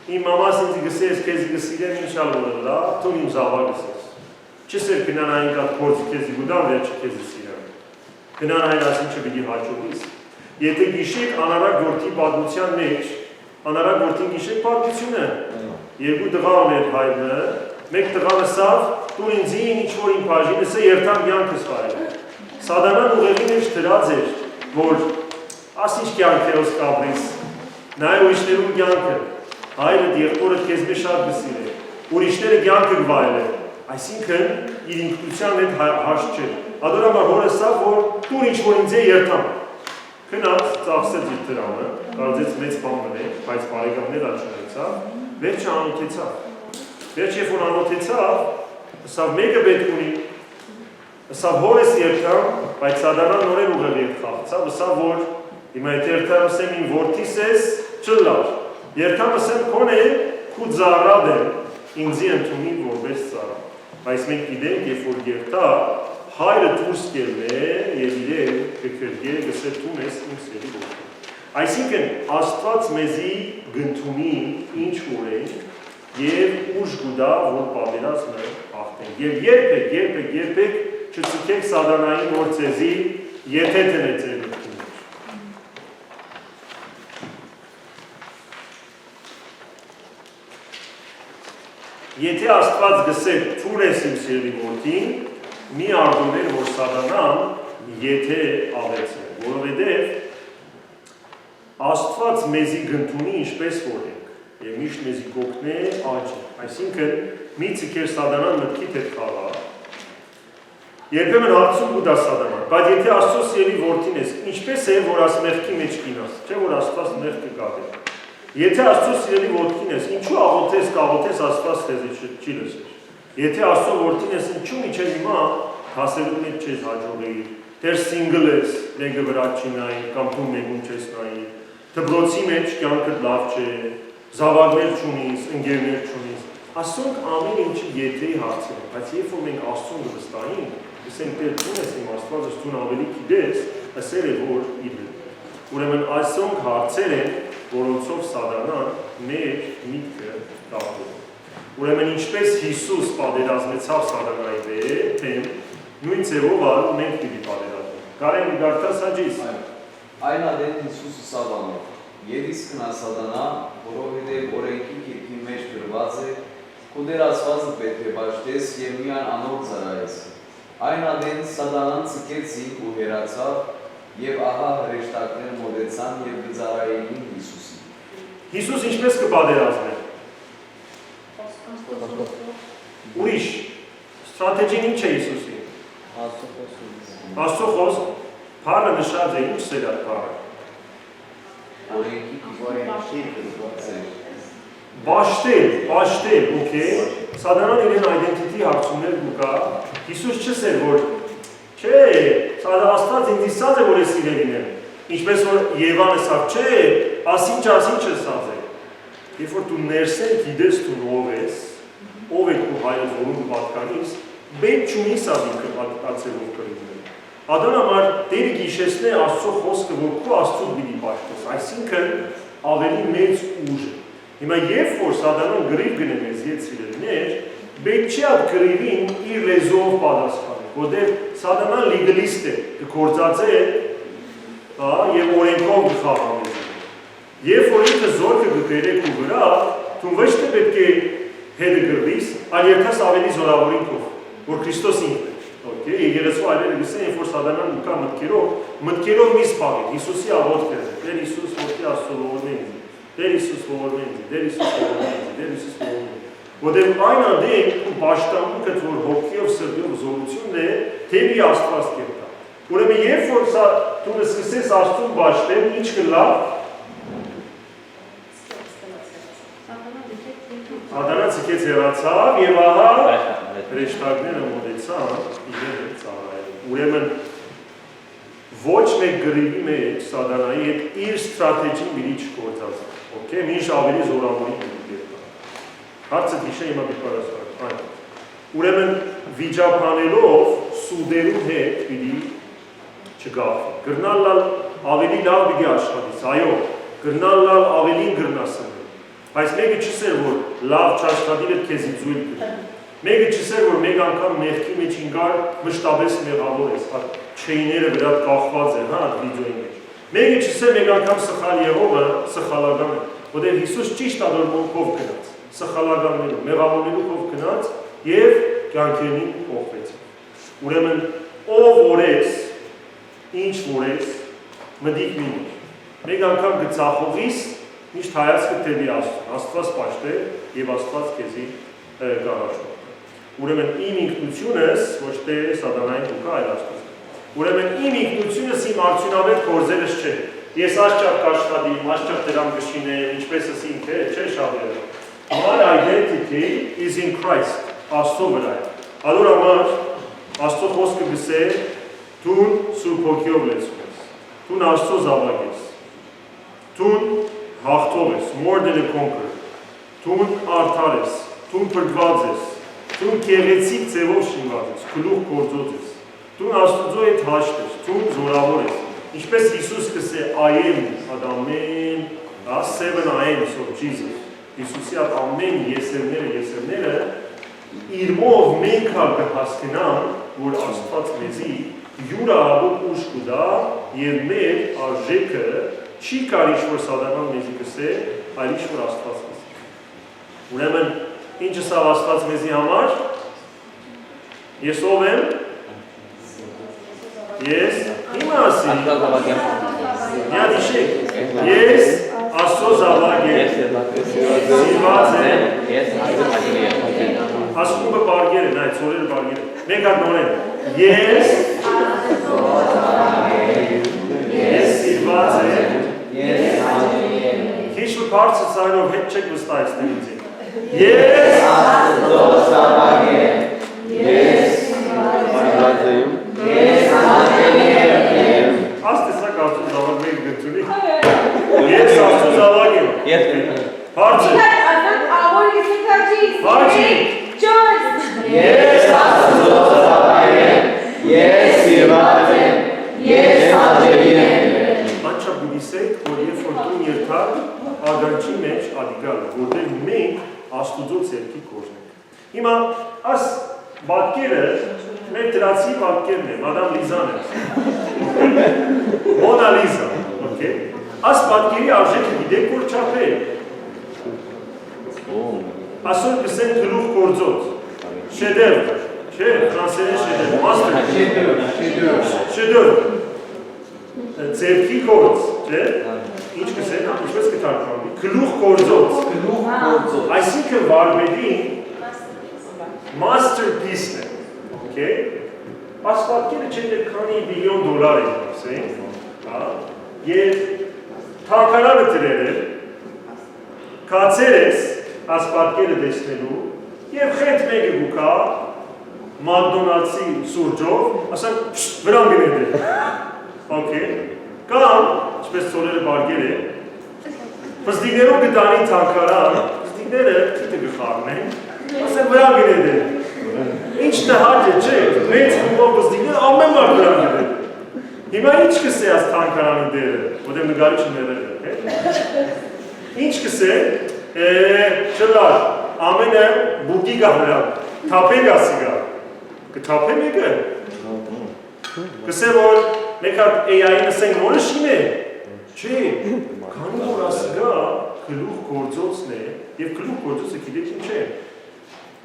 Իմ մամաս ինձ գսես քեզի գսիրեմ ինչալ որ լա, թուն իմ զավակս ես։ Չսեր գնան այն կատ փորձ քեզի գուդան վերջը քեզի սիրեմ։ Գնան այն ասին չպիտի հաճուգիս։ Եթե գիշեք անարակ որդի պատմության մեջ, անարակ որդին գիշեք պատմությունը, երկու տղա ուներ հայրը, մեկ տղան ասավ, տուր ինձին ինչ որ իմ բաժինս է երթամ կյանքս վայել։ Սատանան ուղեղի մեջ դրած էր, որ ասիչ կյանքերոս կապրիս, նայ ուրիշներում կյանքը Հայրդ եղբորդ քեզ մեզ շատ գսիր է, ուրիշները կյանքը գվայել է, այսինքն իր ինքնության հետ հաշտ չէ։ Adorամար հորը սա, որ տուր ինչ որ ինձ է երթամ։ Քնած ծախսեց իր դրամը, կարծեց մեծ բան մնե, բայց բարեկամներ աչնեցավ, վերջը անոթեցավ։ Վերջ երբ որ անոթեցավ, ասավ մեկը պետք ունի, ասավ հորես երթամ, բայց Սատանան նորեն ուղեղ ետ խաղցավ, ասավ որ հիմա եթե երթամ ասեմ իմ որդիս ես, չլար։ Երթամ ասեմ կոն է, կու ծառադ եմ, ինձի ընդունի որպես ծառա։ Բայց մենք գիտենք, երբ որ երթա, հայրը դուրս կելն է և իրեն կկրգե գսեր տուն ես իմ սերի որդի։ Այսինքն Աստված մեզի գնդունի ինչ որ ենք և ուժ գուդա, որ պատերազմը հաղթենք։ Եվ երբեք չցուկեք Սատանային որ ձեզի եթե տնե ձեր գնդունի։ Եթե Աստված գսեր թուր ես իմ սիրելի որդին, մի արտոներ, որ սատանան եթե ավեցնե, որովհետև Աստված մեզի գնդունի ինչպես որ ենք, և միշտ մեզի կոգնե աճի, այսինքն մի ցիկեր սատանան մտքիդ հետ խաղա, երբեմն հարցում ու դա սատանան, բայց եթե Աստծո սիրելի որդին ես, ինչպես է, որ աս մեղքի մեջ կինաս, չէ որ Աստված մեղք կգադի, եթե Աստծո սիրելի որդին ես, ինչու աղոթես Աստված քեզի չի լսեր, եթե Աստծո որդին ես, ինչու միջև հիմա հասերու մեջ չես հաջողեի, դեր սինգլ ես, մեկը վրա չի նայի, կամ դու մեկում չես նայի, դպրոցի մեջ կյանքդ լավ չէ, զավակներ չունիս, ընկերներ չունիս, ասոնք ամեն ինչի եթեի հարցեր են, բայց երբ որ մենք Աստծուն վստահին, ասենք դեր դու ես իմ Աստվածը դու ավելի գիտես, ասել է որ իբր։ Ուրեմն այսոնք հարցեր են, որոնցով սատանան մեր միտքը կապում։ Ուրեմն ինչպես Հիսուս պատերազմեցավ սատանայի դեմ, նույն ձևով մենք պիտի պատերազմենք։ Կարեն գարտաս հաջիս։ Այն ադեն Հիսուսը սավանով, և իսկ նա սատանա, որովհետև օրենքի կիրքի մեջ գրված է, քո դեր ասվածը պետք է բաժտես և միան անոր ծարայես։ Այն ադեն սատանան ցկեցին ու հերացավ, և ահա հրեշտակները մոտեցան և կծարայեին Հիսուսին։ Հիսուս ինչպես կպատերազմեր։ Ուրիշ, ստրատեջին ինչ է Հիսուսի։ Աստծո խոսք, փառը նշած է, ինչ սեր այդ փառը։ Օրենքի գրված է։ Բաշտել, okay, սատանան իրեն identity հարցումներ գուկա, Հիսուս չսեր, որ չէ, Աստված ինձ իսած է, որ ես իրենին եմ, ինչպես որ Եվան ասավ, չէ, ասինչ ասած է, երբ որ դու ներսեն գիտես դու ով է քո հայրը որում պատկանիս, բետ չունիս ավինքը ացելով կրիվներ։ Ադան համար դեր գիշեսն է Աստծո խոսքը, որ քո Աստծուն պիտի պաշտես, այսինքն ավելի մեծ ուժ է։ Հիմա երբ որ սատանան գրիվ գնե մեզ հետ սիրելիներ, պետք չի այդ գրիվին իր լեզուով պատասխանել, որտեղ սատանան լեգալիստ է, կգործածե եւ օրենքով կխաղանես։ Երբ որ ինքը զորքը կգրե քո վրա, դու ոչ թե պետք է հետը գրվիս, այլ երթաս ավելի զորավորինքով, որ Քրիստոս ինքն է։ Okay, եկեղեցու այրերը գսեն, երբ որ սատանան ուկա մտքերով մի սպաղել, Հիսուսի աղոթքը, Տեր Հիսուս որդի Աստծո ողորմենք, Տեր Հիսուս ողորմենք, Տեր Հիսուս ողորմենք, Տեր Հիսուս ողորմենք։ Որտեղ այն անդեն ու պաշտամունքդ, որ հոգիով սրտիով զորությունն է, թեպի Աստված կերտա։ Ուրեմն երբ որ դու սկսես Աստծուն պաշտել, ինչ կլա։ Սատանան ցկեց հեռացավ եւ ահա հրեշտակները մոտեցան իրեն ծառայելու։ Ուրեմն ոչ մեկ գրիվի մեջ սատանայի հետ իր ստրատեջին մի չգործած։ Okay, միշտ ավելի զորավորի պիտի կերտա։ Հարցը դիշե հիմա դիպարասար։ Այն։ Ուրեմն վիճապանելով սուդերու հետ պիտի չգաղթի։ Գրնալալ ավելի լավ պիտի աշխատի։ Այո, գրնալալ ավելին գրնասն։ Բայց մեկը չսեր, որ լավ չաշխատիլը քեզի ձույլ կրի։ Մեկը չսեր, որ մեկ անգամ մեղքի մեջ ինգար մշտապես մեղավոր ես, չեիները վրա կախված են, վիդեոյի մեջ։ Մեկը չսեր, մեկ անգամ սխալ եղողը սխալական է, որտեղ Հիսուս ճիշտ ադորմոնքով գնաց, սխալականներով, մեղավորներով գնաց և կյանքերին փոխվեց։ Ուրեմն ով որ ես, ինչ որ ես, մտիկ մի նոր։ Մեկ անգամ գծախողիս միշտ հայացքը դեպի Աստված պաշտել և Աստված քեզի կառաջորդի։ Ուրեմն իմ ինքնությունս ոչ թե սատանային ուկա այլ Աստծո։ Ուրեմն իմ ինքնությունս իմ արդյունավետ գործերս չէ։ Ես աշխատ կաշխատեմ, աշխատ դրամ կշինեմ, ինչպես ես ինքը, չէ շահերը։ My identity is in Christ, Աստծո վրա է։ Ալոր համար Աստծո խոսքը գսե դու Սուրբ Հոգիով լեցում ես։ Դու Աստծո զավակ ես։ Դու հաղթող ես, more than a conqueror, դու արդար ես, դու փրկված ես, դու գեղեցիկ ձևով շինված ես, գլուխ գործոց ես, դու Աստծո հետ հաշտ ես, դու զորավոր ես, ինչպես Հիսուս կսե I am, ամեն, 7 I am of Jesus, Հիսուսի այդ ամեն եսերները, իրմով մենք կհասկնան, որ Աստված մեզի յուրահատուկ ուժ կուտա և մեր արժեքը չի կարի ինչ-որ սատանան մեզի կսե, այլ ինչ-որ Աստված կսե։ Ուրեմն Ինչ ասավ Աստված մեզի համար։ Ես ով եմ։ Ես իմ ասի։ Միան իշեք։ Ես Աստծո զավակ եմ։ Սիրված եմ։ Ասկումը բարգեր են, այդ ծորերը բարգեր են։ Մենք այդ նորեն։ Ես սիրված եմ։ Քիչ ու բարձր սայրով հետ չեք վստահեցնել ինձ։ Ես Աստծո զավակ եմ։ Ես Սիրված եմ։ Աստեսակ Աստծո զավակ մեկ գտունի։ Ես Աստծո զավակ եմ։ Բարձր։ Ես Աստծո զավակ եմ։ Ես սիրված եմ։ Ես աջելի եմ։ Անչափ գիտիսեք, որ երբ որ դու երթար ագանչի մեջ ադիգալ, որտեղ մենք Աստուծո ցերքի կողմն ենք։ Հիմա աս բակերը մեր դրացի բակերն է, մադամ Լիզան է։ Մոնա Լիզա, օքեյ։ Աս բակերի արժեքը գիտեք որ չափ է։ Ասոր կսեն գլուխ գործոց։ Շեդևր, չէ, ֆրանսերեն շեդևր, մաստեր։ Շեդևր։ Ձերքի գործ, չէ՞։ Ինչ կսեն, ինչպես կթարգմանվի։ Գլուխ գործոց։ Այսինքն վարպետին masterpiece-ն է, okay։ Ասպատկերը չէ քանի միլիոն դոլար է, ասենք, հա։ Եվ թանգարանը դրել է, կացել ես ասպատկերը տեսնելու եւ խենթ մեկը գուկա մակդոնալդսի սուրջով, ասենք վրան գնեդել։ Okay։ Կամ, ինչպես ծորերը բարգեր է, պզդիներով գտանի թանգարան, պզդիները քիթը գխարնեն, ասեն վրան գնեդել։ Ինչ նհաճ է, չէ, մեծ գումով պզդիները ամեն մարդ վրան գնեդել։ Հիմա ինչ կսե այս թանգարանի դերը, որտեղ նկարիչը մեղել է, ինչ կսե, չլար, ամենը բուկի գա վրան, թապեն գասի գա, կթապեն եկը, կսե որ մեկ հատ AI-ին ասենք որը շին է, չէ, քանի որ ասգա գլուխ գործոցն է, և գլուխ գործոցը գիտեք ինչ է,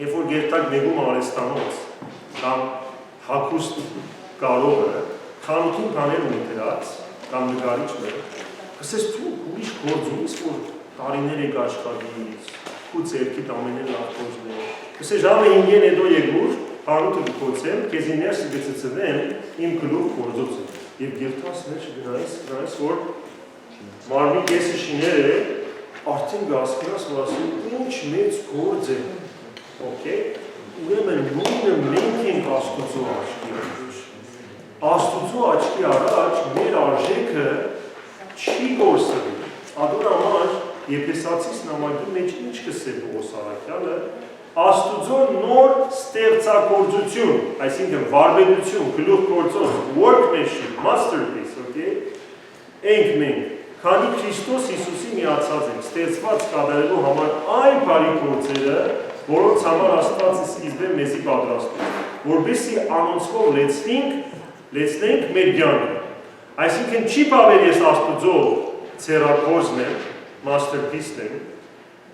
երբ որ գերտակ մեկում արեստանոց, կամ հակուստ կարողը, խանութին բաներ ունի դրած, կամ նկարիչն է, կսես դու ուրիշ գործ ունիս, որ տարիներ եք աշխատից, քու ձերքիդ ամենեն լավ գործն է, կսես ժամը 5-ին հետո եկուր, խանութը կկոցեմ, քեզի ներսը գծծնեմ իմ գլուխ գործոցը, և գերտաս մեջ գնայիս, որ մարմի կեսը շիներ է, արդեն գասկրաս, որ ասում ինչ մեծ գործ է, ուրեմն նույնը մենք ենք Աստուծո աչքի առաջ, Աստուծո աչքի առաջ մեր արժեքը չի գործվի, ադոր համար Եփեսացիս նամակի մեջ ինչ կսե Պողոս առաքյալը, Աստուծո նոր ստեղծագործություն, այսինքն վարպետություն, գլուխ գործոց, workmanship, masterpiece, ենք մենք, քանի Քրիստոս Հիսուսի միացած ենք, ստեղծված կատարելու համար այն բարի գործերը, որոնց համար Աստված սկիզբը մեզի պատրաստում, որպեսզի անոնցով լեցնենք մեր կյանքը։ Այսինքն չի բավեր ես Աստուծո ցերակորձն եմ, masterpiece-ն եմ,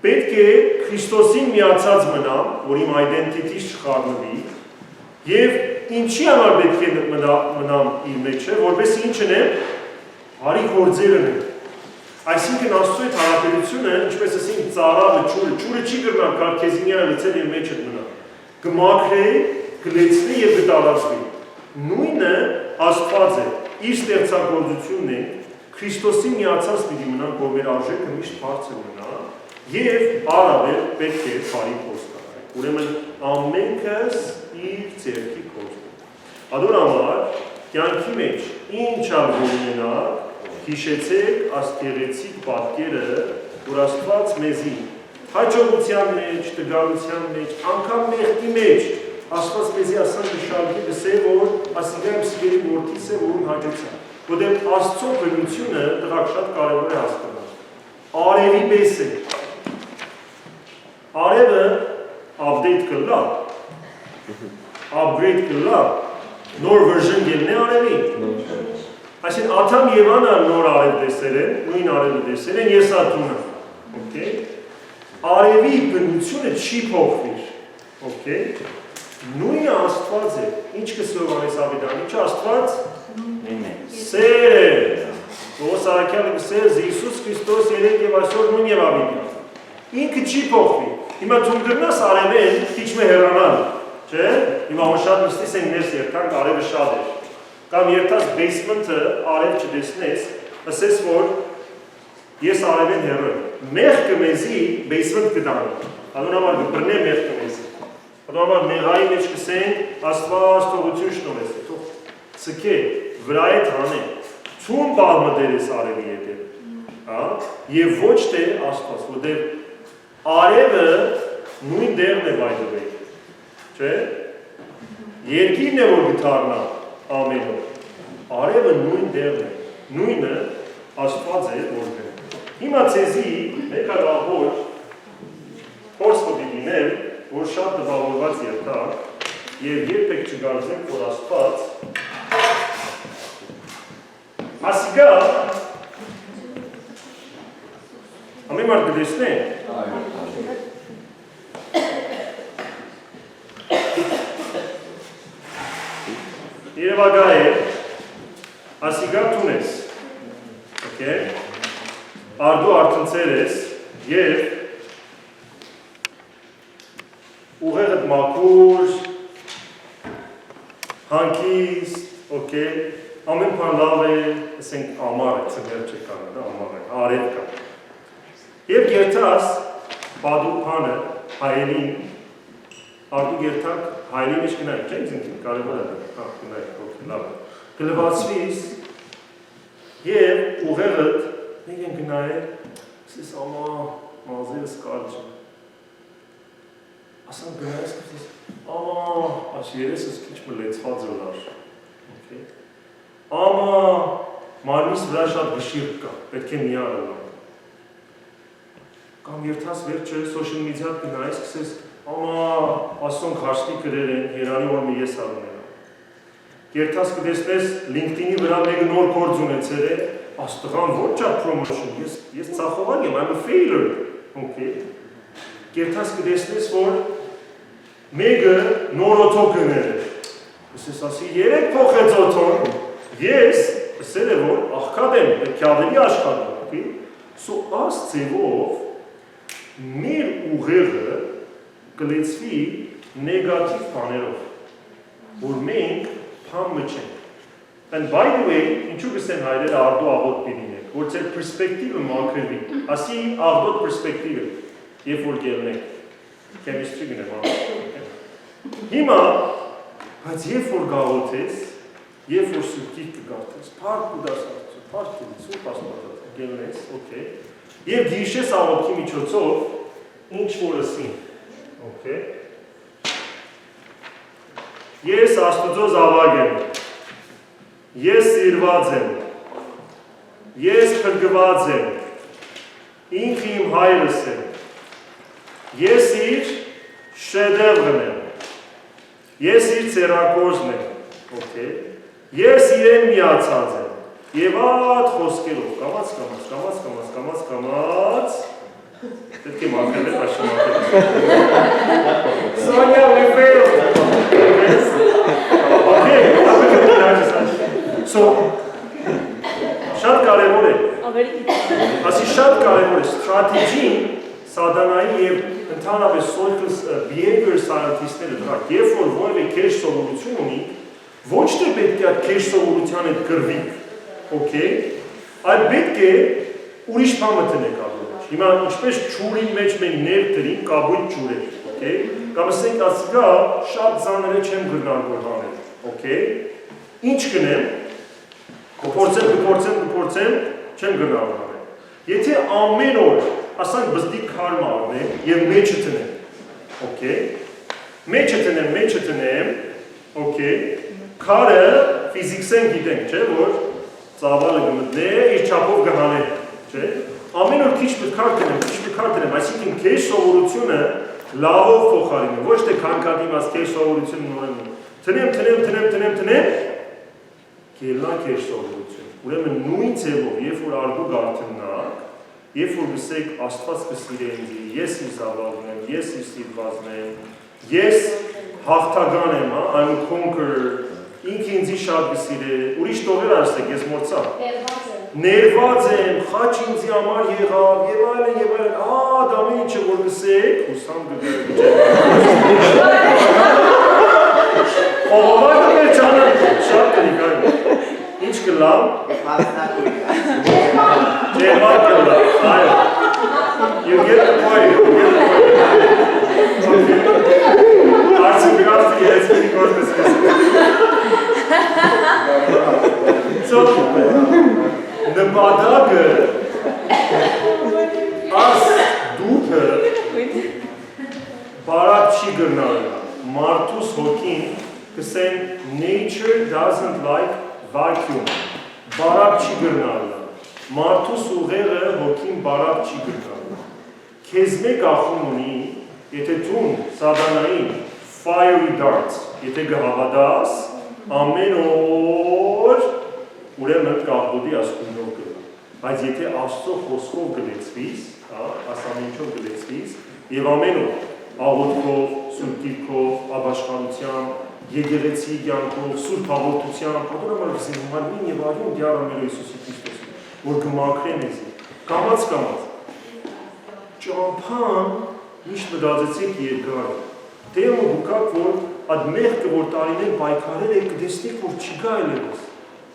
պետք է Քրիստոսին միացած մնամ, որ իմ identity-ս չխառնվի, և ինչի համար պետք է մնամ իր մեջը, որպեսզի ինչն եմ, հարի գործերն եմ։ Այսինքն Աստծո այդ հարաբերությունը, ինչպես ասենք ծարավը, ջուրը չի գրնալ քարքեզինյանը լցել եւ մեջը մնա։ Կմաքրե, կլեցնի եւ կտարածվի։ Նույնը Աստված է, իր ստեղծագործությունն է, Քրիստոսի միացած պիտի մնանք, որ մեր արժեքը միշտ բարձր մնա, եւ առավել պետք է բարի փոս կատարենք։ Ուրեմն ամենքս իր ձեռքի գործն։ Ադոր համար կյանքի մեջ ինչ ալգորինակ հիշեցեք աստեղեցիկ պատկերը, որ Աստված մեզի հաջողության մեջ, տգալության մեջ, անգամ մեղքի մեջ Աստված մեզի ասան նշալի գսե, որ ասիգայմ սիրելի որդիս է, որում հաջոցա։ Որտեղ Աստծո բնությունը դրակ շատ կարևոր է հասկանալ։ Արևի պես է։ Արևը update կլա, upgrade կլա, նոր version գելն է արևի։ Այսին Աթամ Եվանը նոր արև տեսել են, նույն արևը տեսել են, ես ատունը, արևի բնությունը չի փոխվիր, okay? Նույնը Աստված է, ինչ կսի Հովհաննես Ավետարանը, ինչ Աստված սեր, Պողոս Արաքյալը կսեր Հիսուս Քրիստոս երեք եւ այսօր նույն եւ ավետարան, ինքը չի փոխվի, հիմա դու գրնաս արևեն, քիչ մը հեռանալ, չէ, հիմա շատ նստիս են ներս երթանք, արևը շատ էր, կամ երթաս basement-ը արև չտեսնես, ասես որ ես արևեն հեռու եմ, մեղքը մեզի basement կդանի, անունաբար կբրնե մեղքը մեզի, Հրամար մեղայի մեջ կսեն, աստված թողություն շնորես է, թող ծկե, վրա էտ հանե, ծուն բալմդեր ես արևի հետև, և ոչ թե աստված, որտև արևը նույն դեղն է բայդվեի, չէ, երկիրն է որ գթարնա ամենով, արևը նույն դեղն է, նույնը աստված է որ գն, հիմա ծեզի մեկ ադավոր, փորձ պոտիգինել, որ շատ դվավորված երթակ և երբեք չգարձենք, որ աստված ասիգա ամեն մարդ գտեսնե երևագա է ասիգա տուն ես արդու արդնցեր ես և ուղեղդ մաքուր, հանքիս, ամեն բան լավ է, ասենք ամար է, ծգեր չկանը, ամար է, արև կա։ Եվ գերթաս բադուկ բանը հայելին, արդու գերթակ հայելի մեջ գնայք, չէ՞, ինքին կարևոր է, գնայք, լավ է։ Գլվացվիս և ուղեղդ մեկ են գնայել, ասես ամա մազերս կարջ է։ Ասան գնայս կսես, այս երեսս քիչ մլեցված ոլար, մարմիս վրա շատ գշիրկ կա, պետք է միար ոլար, կամ երթաս վերջը սոշիալ մեդիատ գնայս կսես, ասոնք հարցնի կրեր են, երանի որ մի ես արունել, երթաս կտեսնես LinkedIn-ի վրա մեկը նոր կորձ ունեցեր է, աստղան ոչ ճատ promotion, ես ծախովակ եմ, I'm a failure, երթաս կտեսնես, որ մեկը նոր օթո գնել է, ասես ասի, երեք փոխեց օթոն, ես, ասել է, որ աղքատ եմ, պետք է ավելի աշխատում, սո աս ձևով, մեր ուղեղը կլեցվի նեգատիվ բաներով, որ մենք փամ մչենք, and by the way, ինչու կսեն հայրերը արդու աղոտ պինինեք, որ ծեր պերսպեկտիվը մաքրվի, ասի աղոտ պերսպեկտիվը, երբ որ գելնեք, chemistry գնեմ հիմա, բայց երբ որ գաղոթես, երբ որ սուրկիկ կգարթես, պարկ ու դասարցու, պարկ կլից, ու պասպատած, գելնես, և գիշես աղոտքի միջոցով, ինչ որ ասին, ես աստուծո զավակ եմ, ես սիրված եմ, ես փրկված եմ, ինքը իմ հայրս եմ, ես իր շեդևրն եմ, ես իր ծերակոզն եմ, ես իրեն միացած եմ, և ատ խոսքերով, կամաց, պետք է մաքրել եք, աշի մաքրել Սոնյա, we failed, So, շատ կարևոր է, ասի շատ կարևոր է, ստրատեգին սադանայի և ընդհանրապես behavior scientist-ները դրակ, երբ որ որևէ քեշ սովորություն ունի, ոչ թե պետք է քեշ սովորության հետ գրվի, այլ պետք է ուրիշ բան մտնեք ալու։ Հիմա ինչպես ջուրի մեջ մենք ներդրին կաբույտ ջուրեր, կամ ասենք ասկա շատ ծանր է չեմ գրնալ որ հանել, ինչ կնեմ, կփորձեմ, չեմ գրնալ որ հանել։ Եթե ամեն օր ասանք բզդի քարմ առնեմ և մեջը տնեմ, քարը ֆիզիքսեն գիտենք, չէ, որ ծավալը գմտնե, իր չապով գհանե, չէ, ամեն օր քիչ քար տնեմ, այսինքն քեշ սովորությունը լավով փոխարինեմ, ոչ թե քանքատի մաս քեշ սովորությունը նորեմ, տնեմ, կելնա քեշ սովորություն, ուրեմն նույն ձևով, երբ որ արդու գարթննակ, երբ որ գսեք Աստված կսիրե ինձ, ես իր զավակն եմ, ես իր սիրվածն եմ, ես հաղթական եմ, I'm a conqueror, ինքը ինձի շատ կսիրե, ուրիշ տողեր արսեք, ես մորցա։ Ներված եմ, խաչ ինձի համար եղավ, եւ այլն, դա ամեն ինչը որ գսեք, հուսամ կգրեք։ Խողովակը մեր ճանը շատ կնիկ այն։ Ինչ կլավ։ Ջերմակ կլավ, այո։ You get the point, Արցին գրավտի ես մի կորդես ես։ So, նպատակը աս դուփը բարակ չի գրնալը, մարդուս հոգին կսեն nature doesn't like vacuum, բարակ չի գրնալը, մարդուս ուղեղը հոգին բարակ չի գրնալը, քեզ մեկ ախում ունի, եթե տուն սատանային fiery darts, եթե գհավադաս, ամեն օր ուրեմն կաղբոդի ասկունով գլա, բայց եթե Աստծո խոսքով գլեցվիս, ասամենչով գլեցվիս, և ամեն օր աղոթքով, սուրբ դիրքով, ապաշխարությամբ, եկեղեցի կյանքով, սուրբ հաղորդությամբ, պատորը մարսին մարմին և արյուն դյարը մեր Հիսուսի Քրիստոսի, որ գմակրեն էզի, կամաց, ճամփան միշտ մտածեցիք երկար, դեմը բուկակ, որ այդ մեղքը, որ տարիներ պայքարել եք, կտեսնիք, որ չկա այլևս,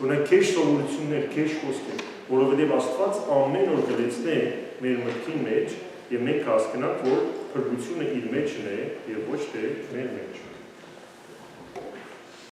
ունեք քեզ սովորություններ, քեզ խոսքեր, որովհետև Աստված ամեն օր գլեցնե մեր մտքի մեջ և մենք հասկանանք, որ փրկությունը իր մեջն է և ոչ թե մեր մեջ։